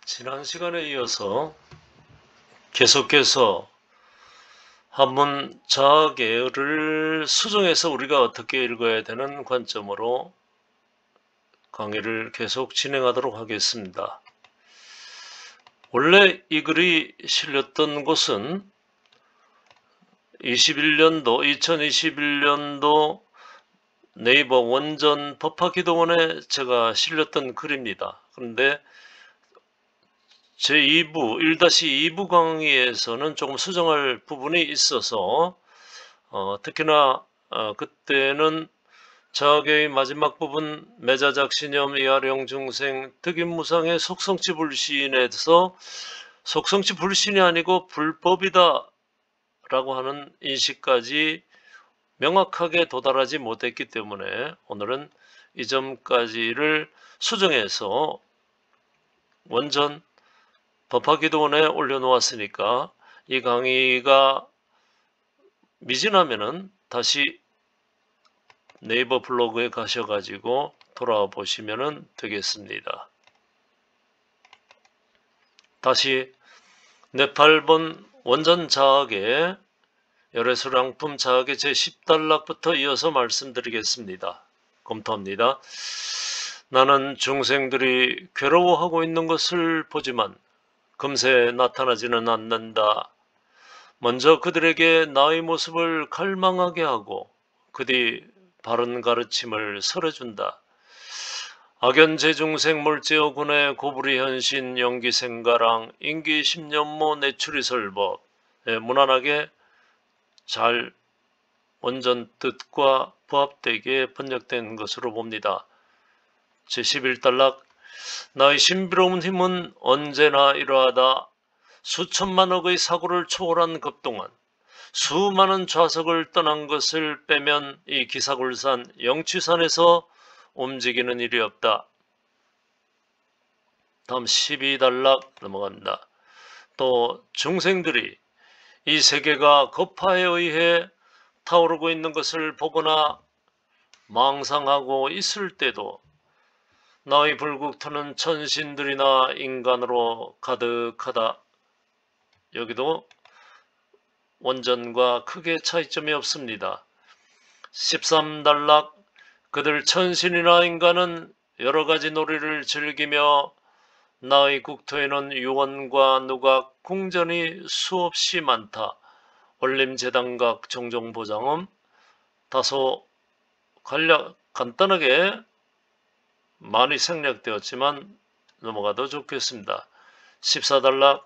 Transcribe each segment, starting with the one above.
지난 시간에 이어서 계속해서 한문 자계를 수정해서 우리가 어떻게 읽어야 되는 관점으로 강의를 계속 진행하도록 하겠습니다. 원래 이 글이 실렸던 곳은 2021년도 네이버 원전 법화기도원에 제가 실렸던 글입니다. 그런데 제2부 1-2부 강의에서는 조금 수정할 부분이 있어서 특히나 그때는 자계의 마지막 부분 매자작 신염 이하령 중생 득임무상의 속성치 불신에서 속성치 불신이 아니고 불법이다 라고 하는 인식까지 명확하게 도달하지 못했기 때문에 오늘은 이 점까지를 수정해서 원전 법화기도원에 올려놓았으니까 이 강의가 미진하면은 다시 네이버 블로그에 가셔가지고 돌아와 보시면 되겠습니다. 다시 네8번 원전 자학의 열애수량품 자학의 제10단락부터 이어서 말씀드리겠습니다. 검토합니다. 나는 중생들이 괴로워하고 있는 것을 보지만 금세 나타나지는 않는다. 먼저 그들에게 나의 모습을 갈망하게 하고 그 뒤 바른 가르침을 설해준다. 악연재중생 몰제어군의 고불이 현신 연기생가랑 인기 10년모 내추리설법 무난하게 잘 원전 뜻과 부합되게 번역된 것으로 봅니다. 제11단락 나의 신비로운 힘은 언제나 이러하다. 수천만억의 사고를 초월한 급동안 수많은 좌석을 떠난 것을 빼면 이 기사굴산 영취산에서 움직이는 일이 없다. 다음 12단락 넘어갑니다. 또 중생들이 이 세계가 거파에 의해 타오르고 있는 것을 보거나 망상하고 있을 때도 나의 불국토는 천신들이나 인간으로 가득하다. 여기도 원전과 크게 차이점이 없습니다. 13단락 그들 천신이나 인간은 여러가지 놀이를 즐기며 나의 국토에는 유언과 누각, 궁전이 수없이 많다. 원림재단각 종종보장음 다소 간단하게 많이 생략되었지만 넘어가도 좋겠습니다. 14단락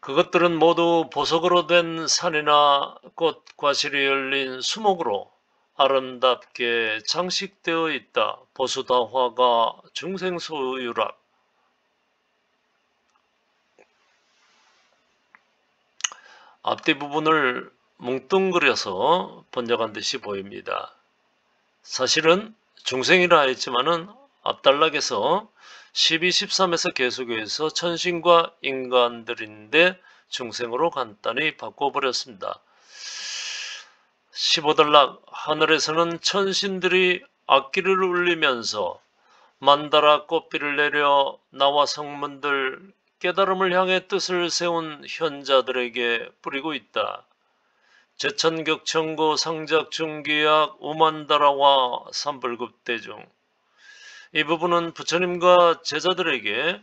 그것들은 모두 보석으로 된 산이나 꽃 과실이 열린 수목으로 아름답게 장식되어 있다. 보수다화가 중생소유락 앞뒤 부분을 뭉뚱그려서 번역한 듯이 보입니다. 사실은 중생이라 했지만은 앞단락에서 12, 13에서 계속해서 천신과 인간들인데 중생으로 간단히 바꿔버렸습니다. 15단락 하늘에서는 천신들이 악기를 울리면서 만다라 꽃비를 내려 나와 성문들 깨달음을 향해 뜻을 세운 현자들에게 뿌리고 있다. 제천격천고 상작중기약 우만다라와 삼불급대중 이 부분은 부처님과 제자들에게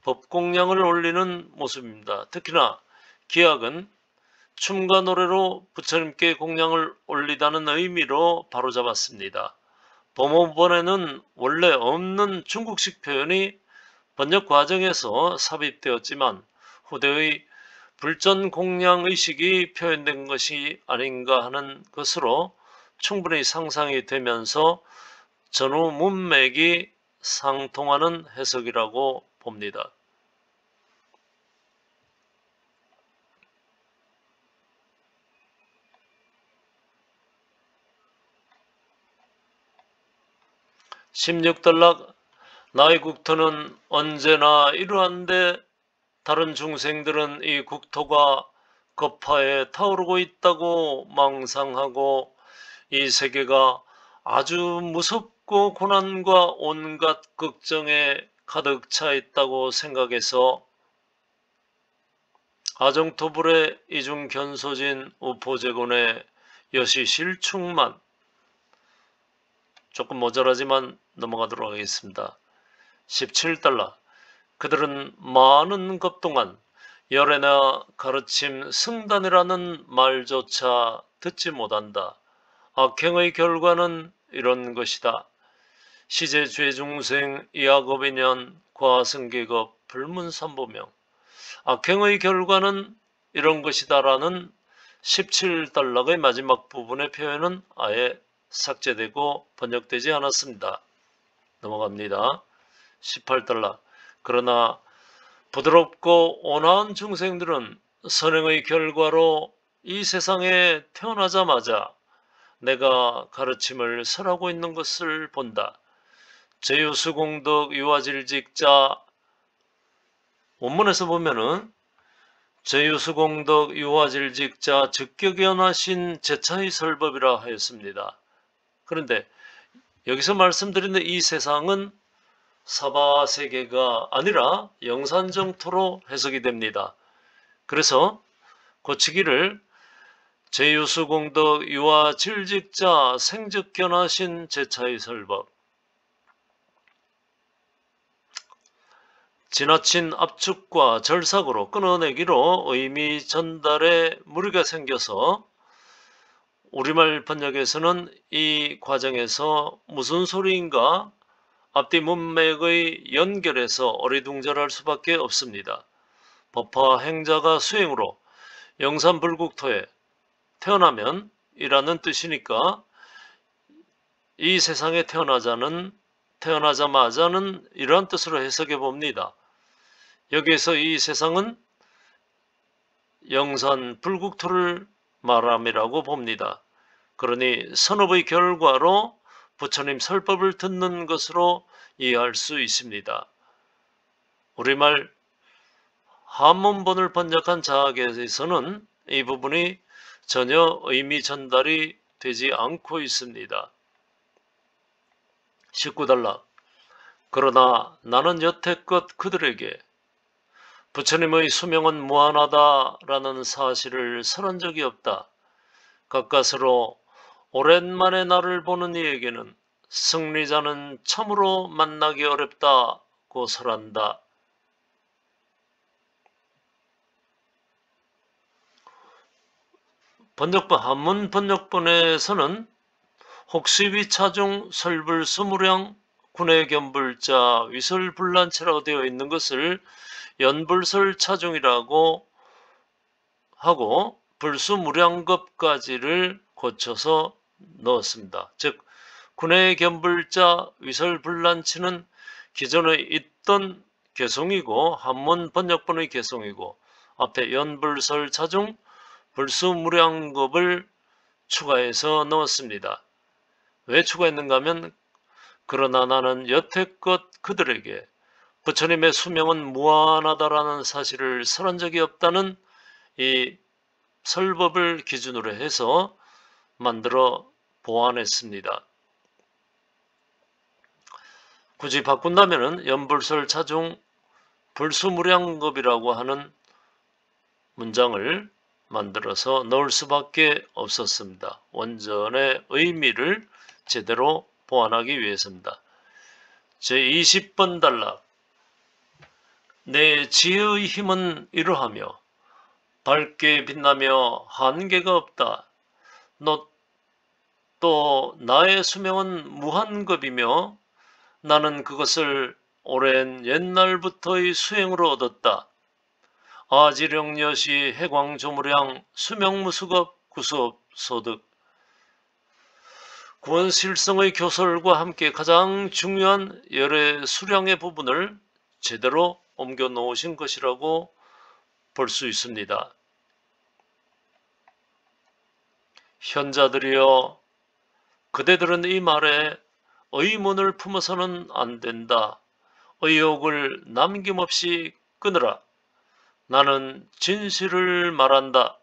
법공양을 올리는 모습입니다. 특히나 기약은 춤과 노래로 부처님께 공양을 올리다는 의미로 바로잡았습니다. 법원에는 원래 없는 중국식 표현이 번역 과정에서 삽입되었지만 후대의 불전 공양 의식이 표현된 것이 아닌가 하는 것으로 충분히 상상이 되면서 전후 문맥이 상통하는 해석이라고 봅니다. (16단락) 나의 국토는 언제나 이러한데 다른 중생들은 이 국토가 거파에 타오르고 있다고 망상하고 이 세계가 아주 무섭고 고난과 온갖 걱정에 가득 차 있다고 생각해서 아정토불의 이중 견소진 우포제군의 여시 실축만 조금 모자라지만 넘어가도록 하겠습니다. 17달러. 그들은 많은 것 동안 열애나 가르침, 승단이라는 말조차 듣지 못한다. 악행의 결과는 이런 것이다. 시제 죄중생, 야곱인연, 과승계급, 불문삼보명. 악행의 결과는 이런 것이다라는 17단락의 마지막 부분의 표현은 아예 삭제되고 번역되지 않았습니다. 넘어갑니다. 18달락. 그러나 부드럽고 온화한 중생들은 선행의 결과로 이 세상에 태어나자마자 내가 가르침을 설하고 있는 것을 본다. 제유수공덕 유아질직자, 원문에서 보면은 제유수공덕 유아질직자 즉격연하신 제차의 설법이라 하였습니다. 그런데 여기서 말씀드리는 이 세상은 사바세계가 아니라 영산정토로 해석이 됩니다. 그래서 고치기를 제유수공덕 유아질직자 생즉견하신 제차의 설법, 지나친 압축과 절삭으로 끊어내기로 의미 전달에 무리가 생겨서 우리말 번역에서는 이 과정에서 무슨 소리인가 앞뒤 문맥의 연결에서 어리둥절할 수밖에 없습니다. 법화 행자가 수행으로 영산불국토에 태어나면 이라는 뜻이니까 이 세상에 태어나자마자는 이러한 뜻으로 해석해 봅니다. 여기에서 이 세상은 영산 불국토를 말함이라고 봅니다. 그러니 선업의 결과로 부처님 설법을 듣는 것으로 이해할 수 있습니다. 우리말 한문본을 번역한 자학에서는 이 부분이 전혀 의미 전달이 되지 않고 있습니다. 19단락. 그러나 나는 여태껏 그들에게 부처님의 수명은 무한하다라는 사실을 설한 적이 없다. 가까스로 오랜만에 나를 보는 이에게는 승리자는 참으로 만나기 어렵다고 설한다. 한문 번역본에서는 혹시 위차중 설불수무량 군의 견불자 위설불란체라고 되어 있는 것을 연불설 차중이라고 하고 불수무량급까지를 고쳐서 넣었습니다. 즉 군의 견불자 위설불란치는 기존에 있던 개송이고 한문 번역본의 개송이고 앞에 연불설 차중 불수무량급을 추가해서 넣었습니다. 왜 추가했는가 하면 그러나 나는 여태껏 그들에게 부처님의 수명은 무한하다라는 사실을 설한 적이 없다는 이 설법을 기준으로 해서 만들어 보완했습니다. 굳이 바꾼다면 연불설 차중 불수무량급이라고 하는 문장을 만들어서 넣을 수밖에 없었습니다. 원전의 의미를 제대로 보완하기 위해서입니다. 제20번 단락. 내 지혜의 힘은 이러하며 밝게 빛나며 한계가 없다. 또 나의 수명은 무한급이며 나는 그것을 오랜 옛날부터의 수행으로 얻었다. 아지령여시 해광조무량 수명무수급 구수업소득. 구원실성의 교설과 함께 가장 중요한 열의 수량의 부분을 제대로 옮겨 놓으신 것이라고 볼 수 있습니다. 현자들이여, 그대들은 이 말에 의문을 품어서는 안 된다. 의혹을 남김없이 끊으라. 나는 진실을 말한다.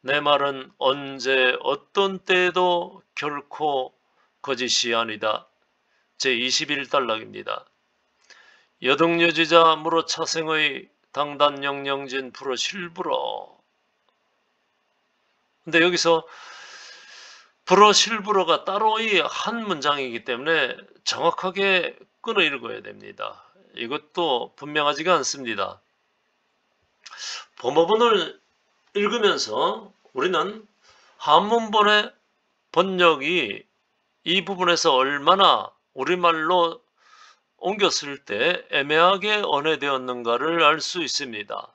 내 말은 언제 어떤 때에도 결코 거짓이 아니다. 제21단락입니다. 여등여지자 무로차생의 당단영영진 불어 실불어. 근데 여기서 불어 실불어가 따로의 한 문장이기 때문에 정확하게 끊어 읽어야 됩니다. 이것도 분명하지가 않습니다. 범어본을 읽으면서 우리는 한문본의 번역이 이 부분에서 얼마나 우리말로 옮겼을 때 애매하게 언해되었는가를 알 수 있습니다.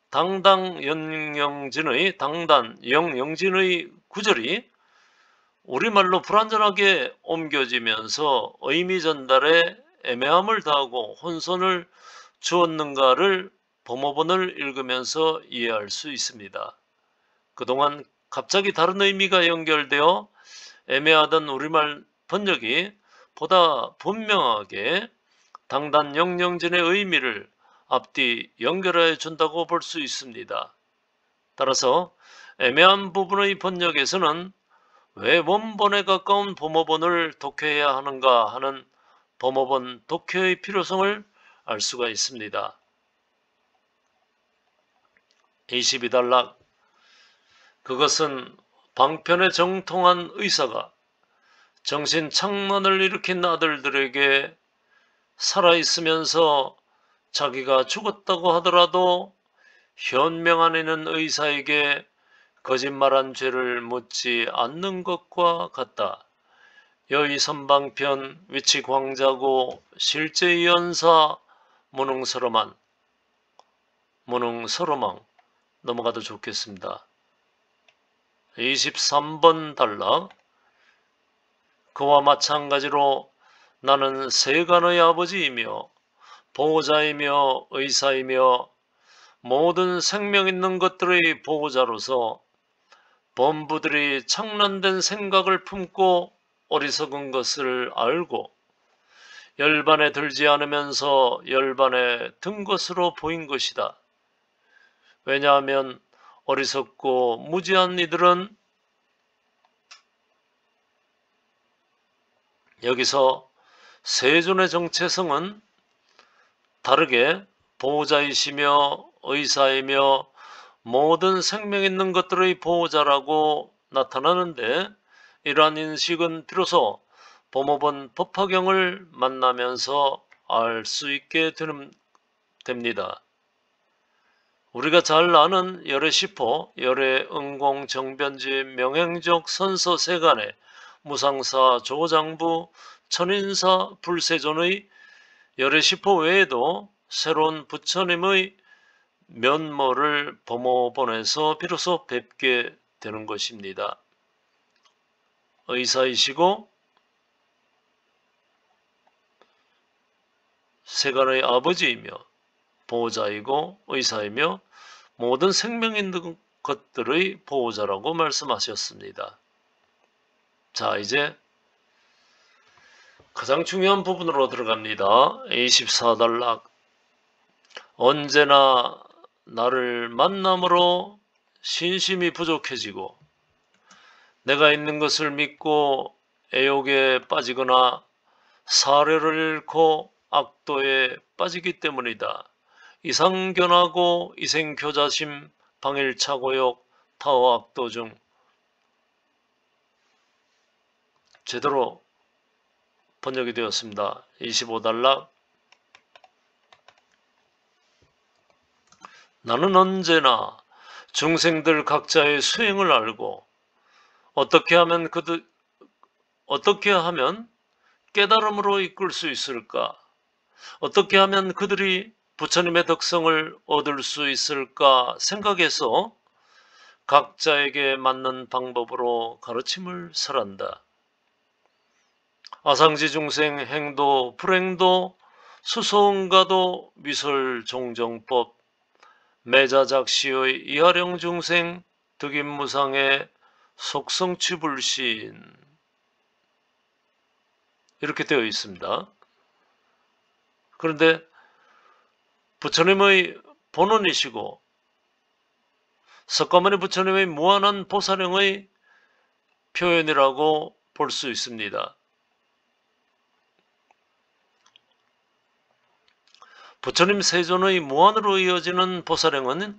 당당영영진의 구절이 우리말로 불완전하게 옮겨지면서 의미 전달에 애매함을 더하고 혼선을 주었는가를 범어본을 읽으면서 이해할 수 있습니다. 그동안 갑자기 다른 의미가 연결되어 애매하던 우리말 번역이 보다 분명하게 당단영영진의 의미를 앞뒤 연결해 준다고 볼 수 있습니다. 따라서 애매한 부분의 번역에서는 왜 원본에 가까운 범어본을 독해해야 하는가 하는 범어본 독해의 필요성을 알 수가 있습니다. 22단락. 그것은 방편에 정통한 의사가 정신착란을 일으킨 아들들에게 살아있으면서 자기가 죽었다고 하더라도 현명한 이는 의사에게 거짓말한 죄를 묻지 않는 것과 같다. 여의 선방편 위치 광자고 실제 연사 무능서로망 넘어가도 좋겠습니다. 23번 단락. 그와 마찬가지로 나는 세간의 아버지이며 보호자이며 의사이며 모든 생명 있는 것들의 보호자로서 범부들이 착란된 생각을 품고 어리석은 것을 알고 열반에 들지 않으면서 열반에 든 것으로 보인 것이다. 왜냐하면 어리석고 무지한 이들은 여기서 세존의 정체성은 다르게 보호자이시며 의사이며 모든 생명 있는 것들의 보호자라고 나타나는데 이러한 인식은 비로소 범어본 법화경을 만나면서 알 수 있게 됩니다. 우리가 잘 아는 열애시포, 열애응공, 정변지, 명행적, 선서 세간의 무상사, 조장부, 천인사, 불세존의 열애시포 외에도 새로운 부처님의 면모를 범어본에서 비로소 뵙게 되는 것입니다. 의사이시고 세간의 아버지이며 보호자이고 의사이며 모든 생명 있는 것들의 보호자라고 말씀하셨습니다. 자, 이제 가장 중요한 부분으로 들어갑니다. 24단락. 언제나 나를 만남으로 신심이 부족해지고 내가 있는 것을 믿고 애욕에 빠지거나 사례를 잃고 악도에 빠지기 때문이다. 이상견하고 이생교자심, 방일차고욕, 타호악도 중. 제대로 번역이 되었습니다. 25단락. 나는 언제나 중생들 각자의 수행을 알고 어떻게 하면 깨달음으로 이끌 수 있을까? 어떻게 하면 그들이 부처님의 덕성을 얻을 수 있을까 생각해서 각자에게 맞는 방법으로 가르침을 설한다. 아상지 중생 행도, 불행도, 수소응가도, 미설종정법, 매자작시의 이하령 중생, 득임무상의 속성취불신 이렇게 되어 있습니다. 그런데 부처님의 본원이시고 석가모니 부처님의 무한한 보살행의 표현이라고 볼 수 있습니다. 부처님 세존의 무한으로 이어지는 보살행은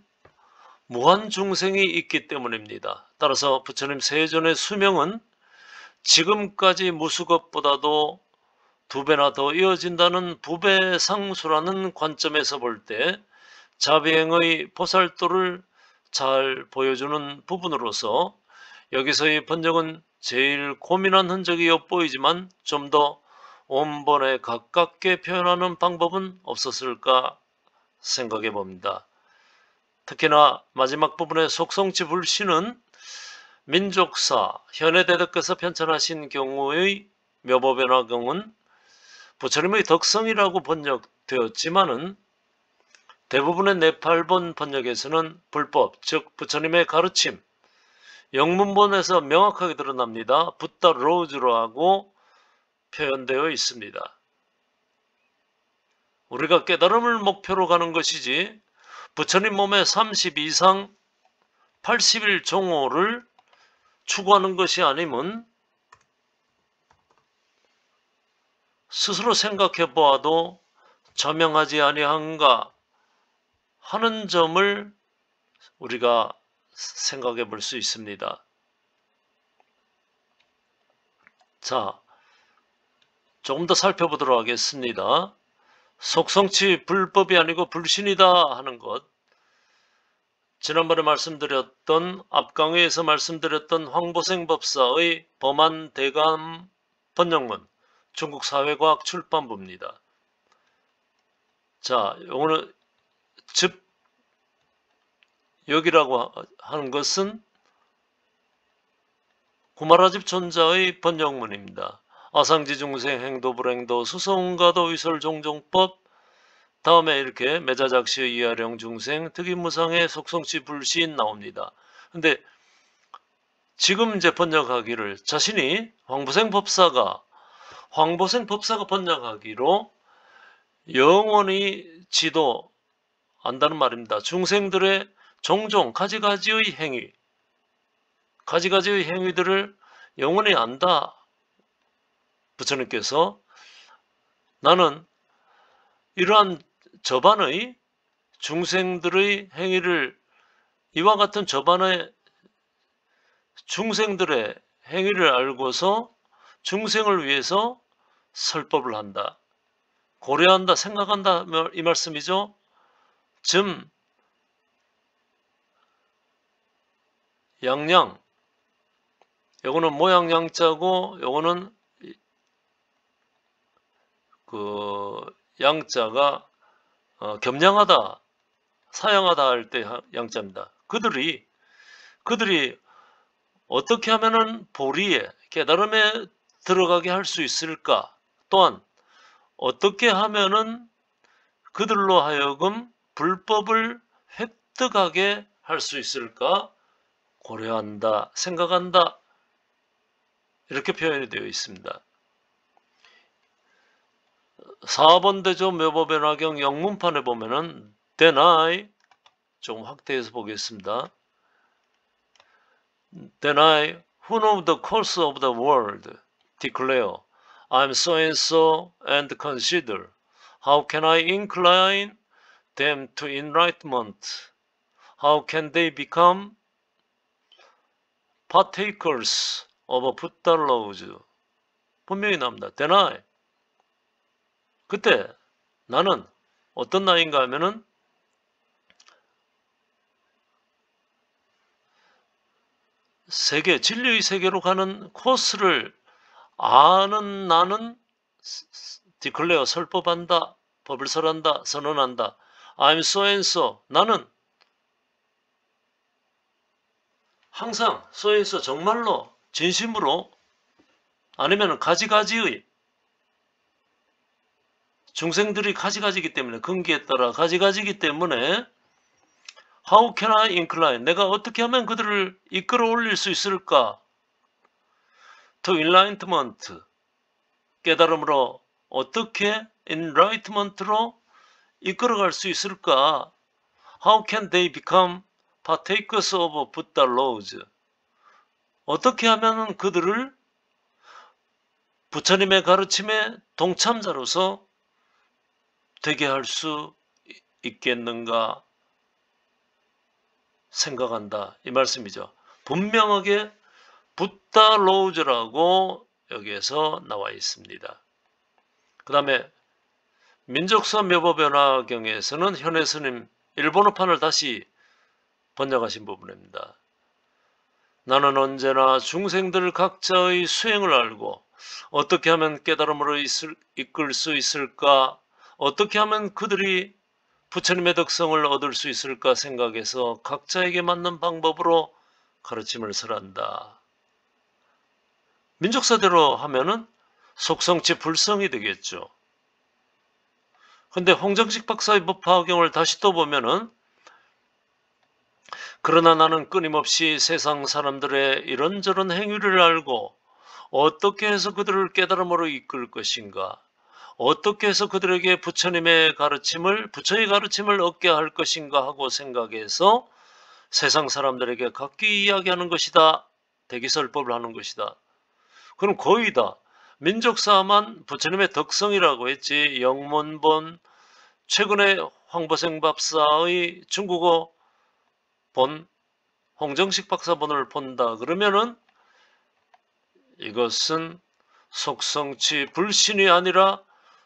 무한중생이 있기 때문입니다. 따라서 부처님 세존의 수명은 지금까지 무수겁보다도 2배나 더 이어진다는 부배상수라는 관점에서 볼 때 자비행의 보살도를 잘 보여주는 부분으로서 여기서의 번역은 제일 고민한 흔적이 엿보이지만 좀 더 원본에 가깝게 표현하는 방법은 없었을까 생각해 봅니다. 특히나 마지막 부분의 속성치 불신은 민족사 현해대덕께서 편찬하신 경우의 묘보변화경은 부처님의 덕성이라고 번역되었지만은 대부분의 네팔본 번역에서는 불법, 즉 부처님의 가르침, 영문본에서 명확하게 드러납니다. 붓다 로즈라고 표현되어 있습니다. 우리가 깨달음을 목표로 가는 것이지 부처님 몸의 30 이상 80일 종호를 추구하는 것이 아니면 스스로 생각해 보아도 저명하지 아니한가 하는 점을 우리가 생각해 볼 수 있습니다. 자, 조금 더 살펴보도록 하겠습니다. 속성치 불법이 아니고 불신이다 하는 것. 지난번에 말씀드렸던 앞강의에서 말씀드렸던 황보생 법사의 범한 대감 번역문 중국 사회과학 출판부입니다. 자, 오늘 즉 여기라고 하는 것은 구마라집 존자의 번역문입니다. 아상지중생 행도불행도 수성가도 의설종종법 다음에 이렇게 매자작시의 이하령 중생 특이무상의 속성치 불신 나옵니다. 근데 지금 이제 번역하기를 자신이 황보생 법사가 번역하기로 영원히 지도 안다는 말입니다. 중생들의 종종 가지가지의 행위들을 영원히 안다. 부처님께서 나는 이러한 저반의 중생들의 행위를 이와 같은 저반의 중생들의 행위를 알고서 중생을 위해서 설법을 한다. 고려한다, 생각한다 이 말씀이죠. 즘, 양양, 요거는 모양 양자고 요거는 그 양자가 겸양하다, 사양하다 할 때 양자입니다. 그들이 어떻게 하면은 보리에 깨달음에 들어가게 할 수 있을까? 또한 어떻게 하면은 그들로 하여금 불법을 획득하게 할 수 있을까? 고려한다, 생각한다. 이렇게 표현이 되어 있습니다. 4번 대조 묘보변화경 영문판에 보면은 deny 좀 확대해서 보겠습니다. deny who know the course of the world declare I'm so and so and consider how can I incline them to enlightenment? How can they become partakers of a Buddha laws? 분명히 나옵니다. deny. 그때 나는 어떤 나이인가 하면은 세계, 진리의 세계로 가는 코스를 아는 나는 디클레어 설법한다, 법을 설한다, 선언한다. I'm so and so. 나는 항상 so and so 정말로 진심으로 아니면 가지가지의 중생들이 가지가지기 때문에 근기에 따라 가지가지기 때문에 How can I incline? 내가 어떻게 하면 그들을 이끌어 올릴 수 있을까? To enlightenment. 깨달음으로 어떻게 enlightenment로 이끌어갈 수 있을까? How can they become partakers of Buddha laws? 어떻게 하면 그들을 부처님의 가르침의 동참자로서 되게 할 수 있겠는가 생각한다. 이 말씀이죠. 분명하게 붓다 로우즈라고 여기에서 나와 있습니다. 그 다음에 민족사 묘보변화경에서는 현혜 스님 일본어판을 다시 번역하신 부분입니다. 나는 언제나 중생들 각자의 수행을 알고 어떻게 하면 깨달음으로 이끌 수 있을까, 어떻게 하면 그들이 부처님의 덕성을 얻을 수 있을까 생각해서 각자에게 맞는 방법으로 가르침을 설한다. 민족사대로 하면은 속성치 불성이 되겠죠. 근데 홍정식 박사의 법화경을 다시 또 보면은 그러나 나는 끊임없이 세상 사람들의 이런저런 행위를 알고 어떻게 해서 그들을 깨달음으로 이끌 것인가, 어떻게 해서 그들에게 부처의 가르침을 얻게 할 것인가 하고 생각해서 세상 사람들에게 각기 이야기하는 것이다. 대기설법을 하는 것이다. 그럼 거의 다 민족사만 부처님의 덕성이라고 했지, 영문본, 최근에 황보생 박사의 중국어 본, 홍정식 박사본을 본다 그러면은 이것은 속성치 불신이 아니라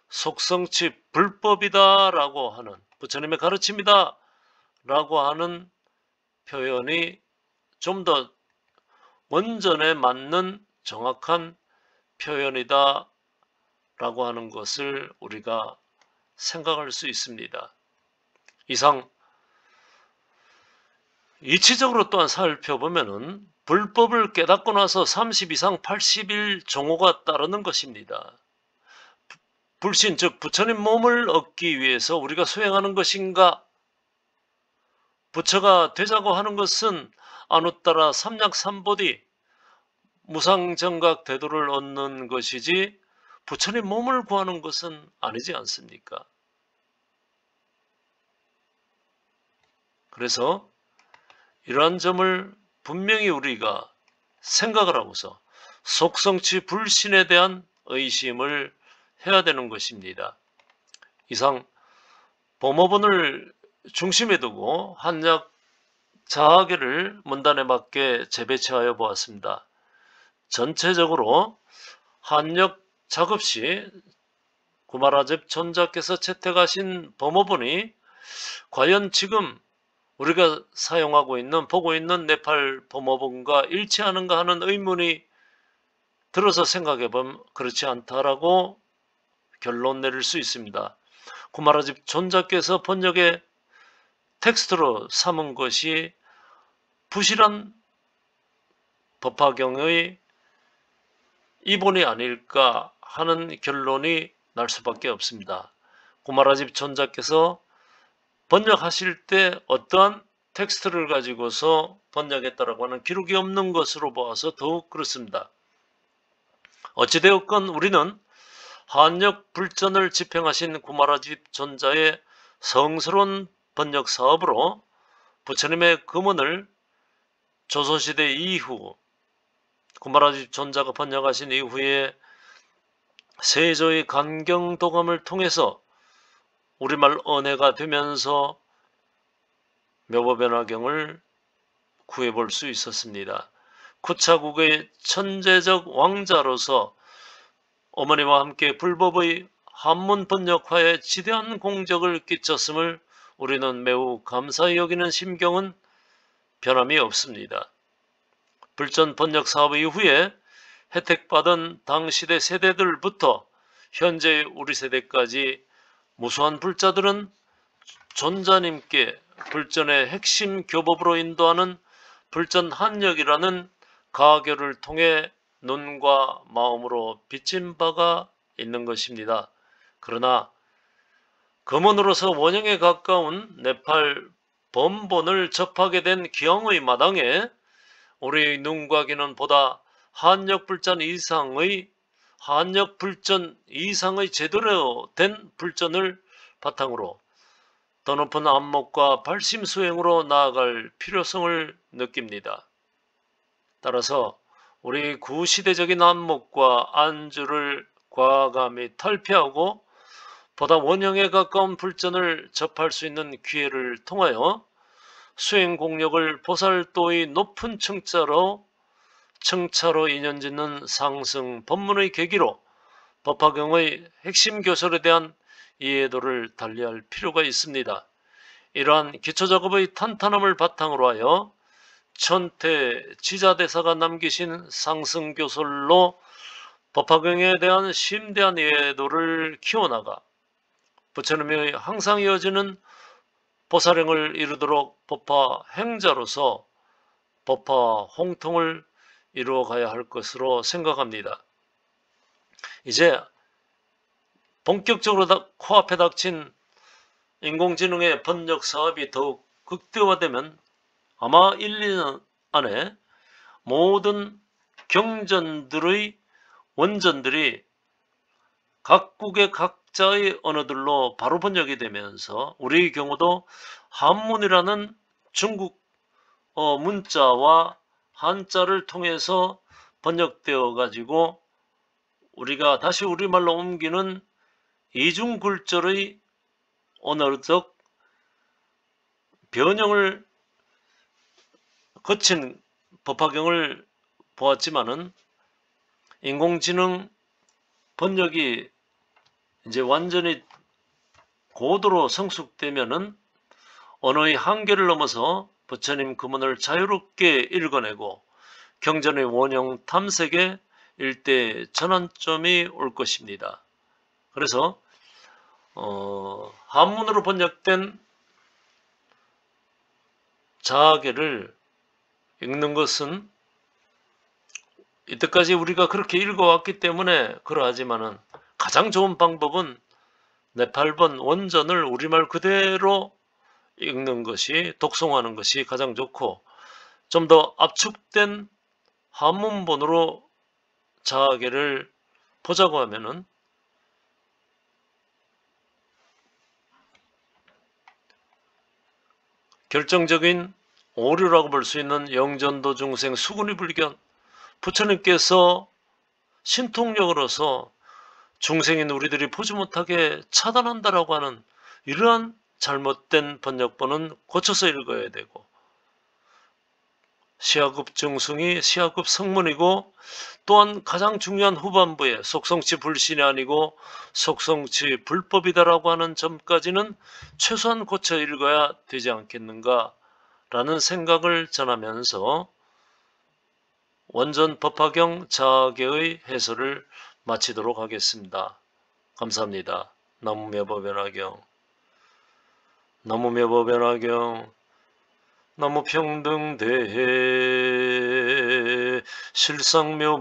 속성치 불법이다라고 하는, 부처님의 가르침이다 라고 하는 표현이 좀 더 원전에 맞는 정확한 표현이다 라고 하는 것을 우리가 생각할 수 있습니다. 이상 이치적으로 또한 살펴보면은 불법을 깨닫고 나서 30 이상 80일 종호가 따르는 것입니다. 불신, 즉 부처님 몸을 얻기 위해서 우리가 수행하는 것인가? 부처가 되자고 하는 것은 아누따라 삼약삼보디 무상정각 대도를 얻는 것이지 부처님 몸을 구하는 것은 아니지 않습니까? 그래서 이러한 점을 분명히 우리가 생각을 하고서 속성치 불신에 대한 의심을 해야 되는 것입니다. 이상 법어본을 중심에 두고 한약 자하계를 문단에 맞게 재배치하여 보았습니다. 전체적으로 한역 작업 시 구마라집 존자께서 채택하신 법어본이 과연 지금 우리가 사용하고 있는, 보고 있는 네팔 법어본과 일치하는가 하는 의문이 들어서 생각해보면 그렇지 않다라고 결론 내릴 수 있습니다. 구마라집 존자께서 번역의 텍스트로 삼은 것이 부실한 법화경의 이본이 아닐까 하는 결론이 날 수밖에 없습니다. 구마라집 존자께서 번역하실 때 어떠한 텍스트를 가지고서 번역했다라고 하는 기록이 없는 것으로 보아서 더욱 그렇습니다. 어찌되었건 우리는 한역 불전을 집행하신 구마라집 존자의 성스러운 번역 사업으로 부처님의 금원을 조선시대 이후 구마라집 존자가 번역하신 이후에 세조의 간경도감을 통해서 우리말 언해가 되면서 묘보변화경을 구해볼 수 있었습니다. 구차국의 천재적 왕자로서 어머니와 함께 불법의 한문 번역화에 지대한 공적을 끼쳤음을 우리는 매우 감사히 여기는 심경은 변함이 없습니다. 불전 번역 사업 이후에 혜택받은 당시대 세대들부터 현재 우리 세대까지 무수한 불자들은 존자님께 불전의 핵심 교법으로 인도하는 불전 한역이라는 가교를 통해 눈과 마음으로 비친 바가 있는 것입니다. 그러나 금원으로서 원형에 가까운 네팔 범본을 접하게 된 기왕의 마당에 우리의 눈과 귀는 보다 한역 불전 이상의 제대로 된 불전을 바탕으로 더 높은 안목과 발심 수행으로 나아갈 필요성을 느낍니다. 따라서 우리 구시대적인 안목과 안주를 과감히 탈피하고 보다 원형에 가까운 불전을 접할 수 있는 기회를 통하여 수행 공력을 보살도의 높은 청차로 인연짓는 상승 법문의 계기로 법화경의 핵심 교설에 대한 이해도를 달리할 필요가 있습니다. 이러한 기초작업의 탄탄함을 바탕으로 하여 천태 지자대사가 남기신 상승교설로 법화경에 대한 심대한 이해도를 키워나가 부처님의 항상 이어지는 보살행을 이루도록 법화 행자로서 법화 홍통을 이루어가야 할 것으로 생각합니다. 이제 본격적으로 코앞에 닥친 인공지능의 번역 사업이 더욱 극대화되면 아마 1, 2년 안에 모든 경전들의 원전들이 각국의 각자의 언어들로 바로 번역이 되면서 우리의 경우도 한문이라는 중국 문자와 한자를 통해서 번역되어 가지고 우리가 다시 우리말로 옮기는 이중굴절의 언어적 변형을 거친 법화경을 보았지만은 인공지능 번역이 이제 완전히 고도로 성숙되면은 언어의 한계를 넘어서 부처님 금언을 자유롭게 읽어내고 경전의 원형 탐색에 일대 전환점이 올 것입니다. 그래서 한문으로 번역된 자아계를 읽는 것은 이때까지 우리가 그렇게 읽어왔기 때문에 그러하지만은 가장 좋은 방법은 네팔번 원전을 우리말 그대로 읽는 것이, 독송하는 것이 가장 좋고, 좀 더 압축된 한문본으로 자아계를 보자고 하면은 결정적인 오류라고 볼 수 있는 영전도 중생 수군이 불견, 부처님께서 신통력으로서 중생인 우리들이 보지 못하게 차단한다라고 하는 이러한 잘못된 번역본은 고쳐서 읽어야 되고, 시하급 증승이 시하급 성문이고, 또한 가장 중요한 후반부에 속성치 불신이 아니고 속성치 불법이다라고 하는 점까지는 최소한 고쳐 읽어야 되지 않겠는가 라는 생각을 전하면서 원전 법화경 자계의 해설을 마치도록 하겠습니다. 감사합니다. 나무묘법연화경, 나무묘법연화경, 나무평등대해 실상묘법연화경.